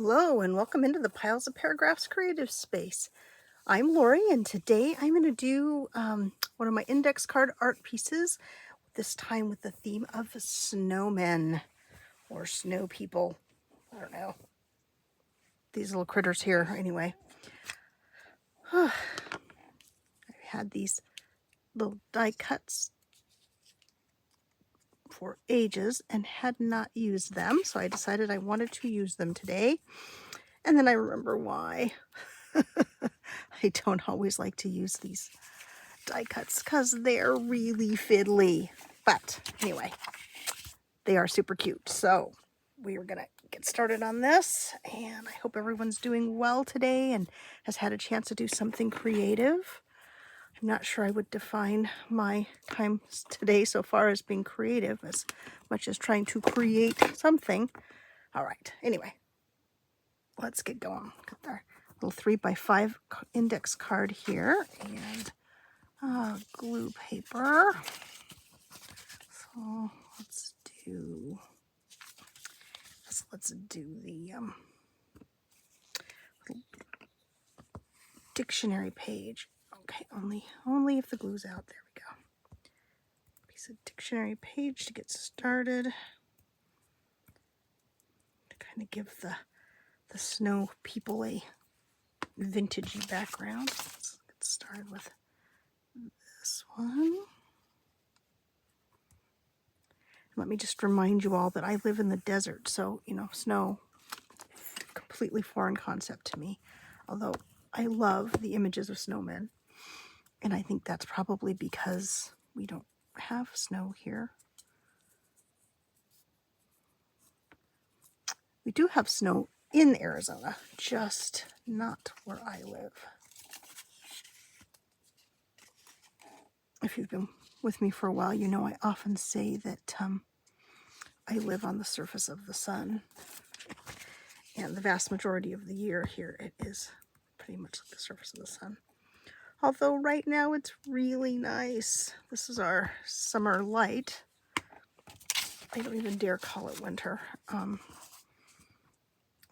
Hello and welcome into the Piles of Paragraphs creative space. I'm Lori and today I'm going to do one of my index card art pieces, this time with the theme of snowmen or snow people. I don't know. These little critters here anyway. I had these little die cuts for ages and had not used them, so I decided I wanted to use them today. And then I remember why. I don't always like to use these die cuts because they're really fiddly. But anyway, they are super cute. So we are going to get started on this. And I hope everyone's doing well today and has had a chance to do something creative. I'm not sure I would define my time today so far as being creative as much as trying to create something. All right. Anyway, let's get going. Got our little 3x5 index card here and glue paper. So let's do the dictionary page. Okay, only if the glue's out. There we go. Piece of dictionary page to get started. To kind of give the snow people a vintagey background. Let's get started with this one. Let me just remind you all that I live in the desert, so, snow, completely foreign concept to me. Although I love the images of snowmen, and I think that's probably because we don't have snow here. We do have snow in Arizona, just not where I live. If you've been with me for a while, you know I often say that I live on the surface of the sun. And the vast majority of the year here, it is pretty much like the surface of the sun. Although right now it's really nice. This is our summer light. I don't even dare call it winter.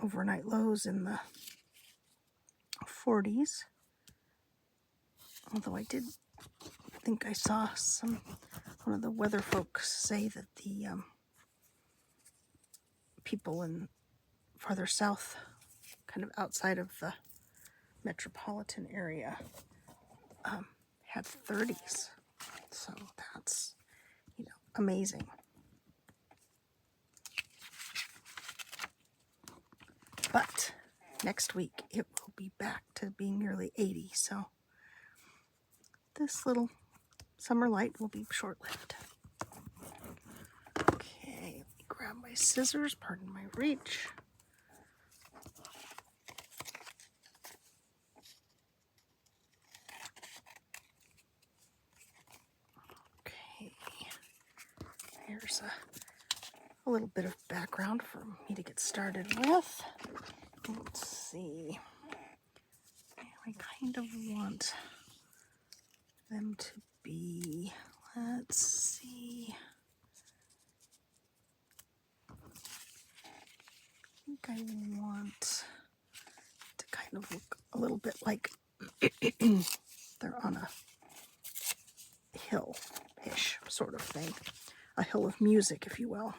Overnight lows in the 40s. Although I did think I saw one of the weather folks say that the people in farther south, kind of outside of the metropolitan area, had 30s. So that's, amazing. But next week it will be back to being nearly 80. So this little summer light will be short-lived. Okay, let me grab my scissors, pardon my reach. Okay, here's a little bit of background for me to get started with. Let's see. I kind of want them to be, let's see. I think I want to kind of look a little bit like they're on a hill-ish sort of thing. A hill of music, if you will.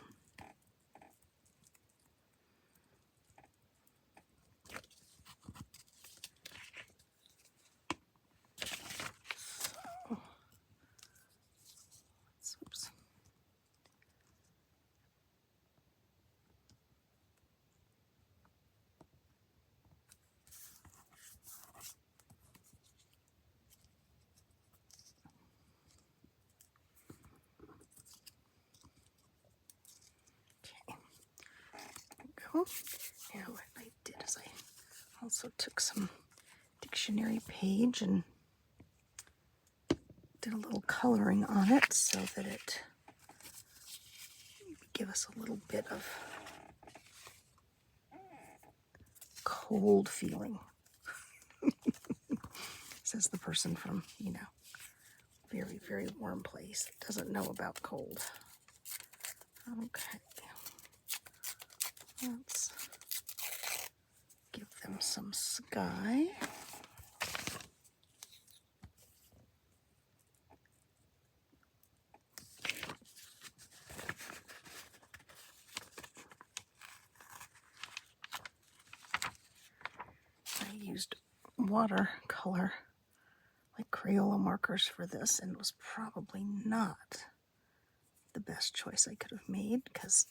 Oops. Go. And what I did is I also took some dictionary page and did a little coloring on it so that it would give us a little bit of cold feeling. Says the person from, very, very warm place that doesn't know about cold. Okay. Let's some sky. I used watercolor, like Crayola markers for this, and it was probably not the best choice I could have made because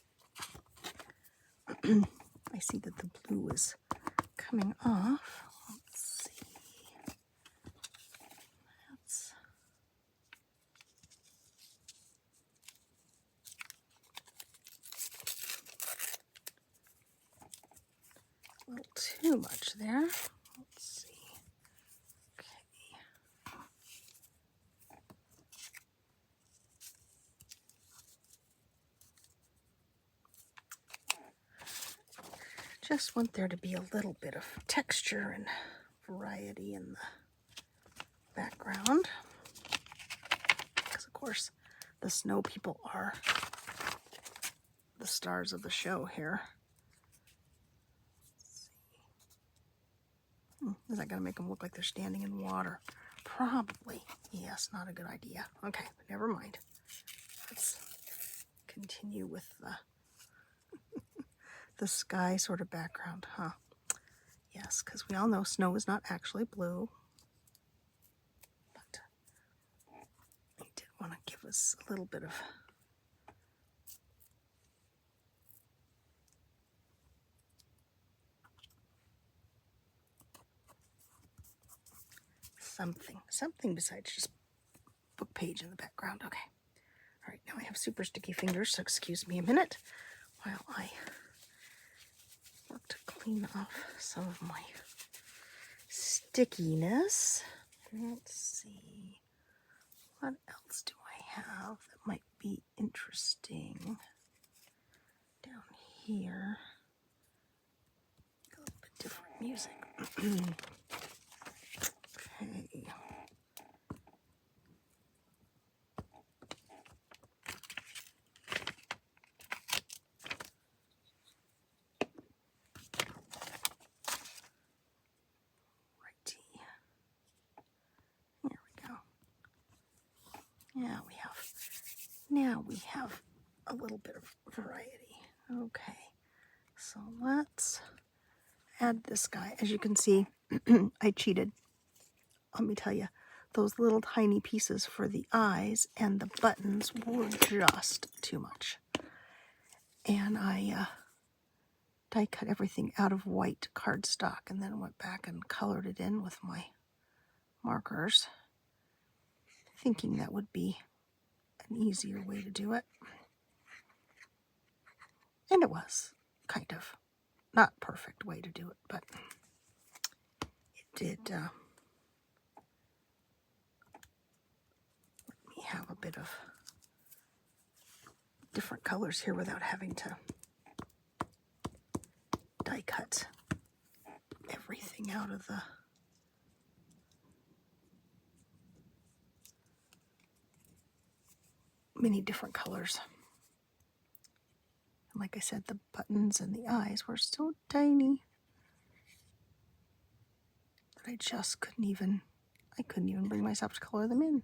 I see that the blue is coming off. Let's see. That's a little too much there. Let's see. Okay. Just want there to be a little bit of texture and variety in the background. Because of course the snow people are the stars of the show here. Is that going to make them look like they're standing in water? Probably. Yes, not a good idea. Okay, never mind. Let's continue with the sky sort of background, huh? Yes, because we all know snow is not actually blue. But I did want to give us a little bit of something besides just book page in the background. Okay. All right, now I have super sticky fingers, so excuse me a minute while I work to clean off some of my stickiness. Let's see. What else do I have that might be interesting down here? A little bit different music. Okay. Righty. There we go. Now we have a little bit of variety. Okay. So let's add this guy. As you can see, I cheated. Let me tell you, those little tiny pieces for the eyes and the buttons were just too much. And I die cut everything out of white cardstock and then went back and colored it in with my markers, thinking that would be an easier way to do it. And it was, kind of. Not perfect way to do it, but it did let me have a bit of different colors here without having to die cut everything out of the many different colors. And like I said, the buttons and the eyes were so tiny that I just couldn't even bring myself to color them in.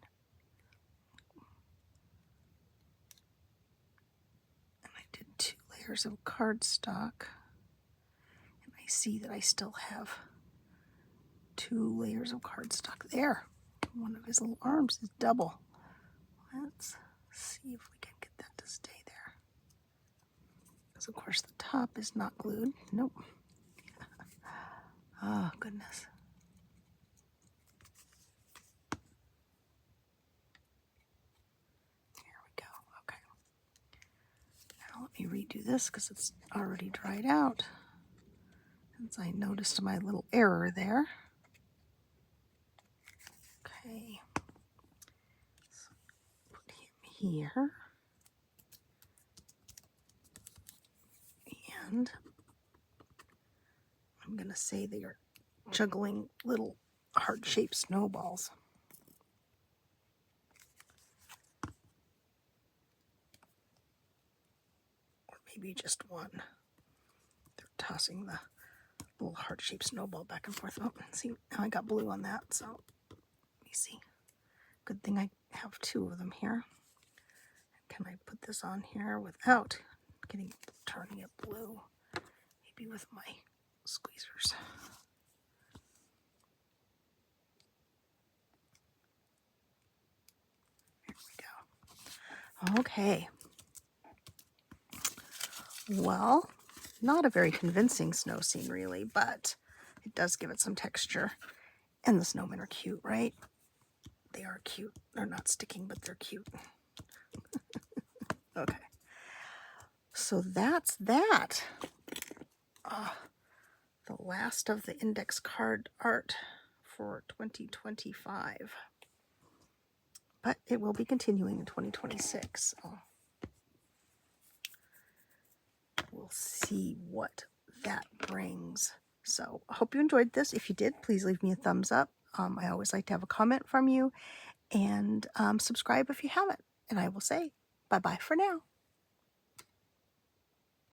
And I did 2 layers of cardstock. And I see that I still have 2 layers of cardstock there. One of his little arms is double. Let's see if we can get that to stay there. Because of course the top is not glued. Nope. Oh, goodness. There we go. Okay. Now let me redo this because it's already dried out. Since I noticed my little error there. Okay. So put him here. And I'm going to say they are juggling little heart-shaped snowballs. Or maybe just one. They're tossing the little heart-shaped snowball back and forth. Oh, see, now I got blue on that, so let me see. Good thing I have two of them here. Can I put this on here without turning it blue? Maybe with my squeezers. There we go. Okay. Well, not a very convincing snow scene really, but it does give it some texture. And the snowmen are cute, right? They are cute. They're not sticking, but they're cute. Okay. So that's that. The last of the index card art for 2025. But it will be continuing in 2026. We'll see what that brings. So I hope you enjoyed this. If you did, please leave me a thumbs up. I always like to have a comment from you. And subscribe if you haven't. And I will say bye-bye for now.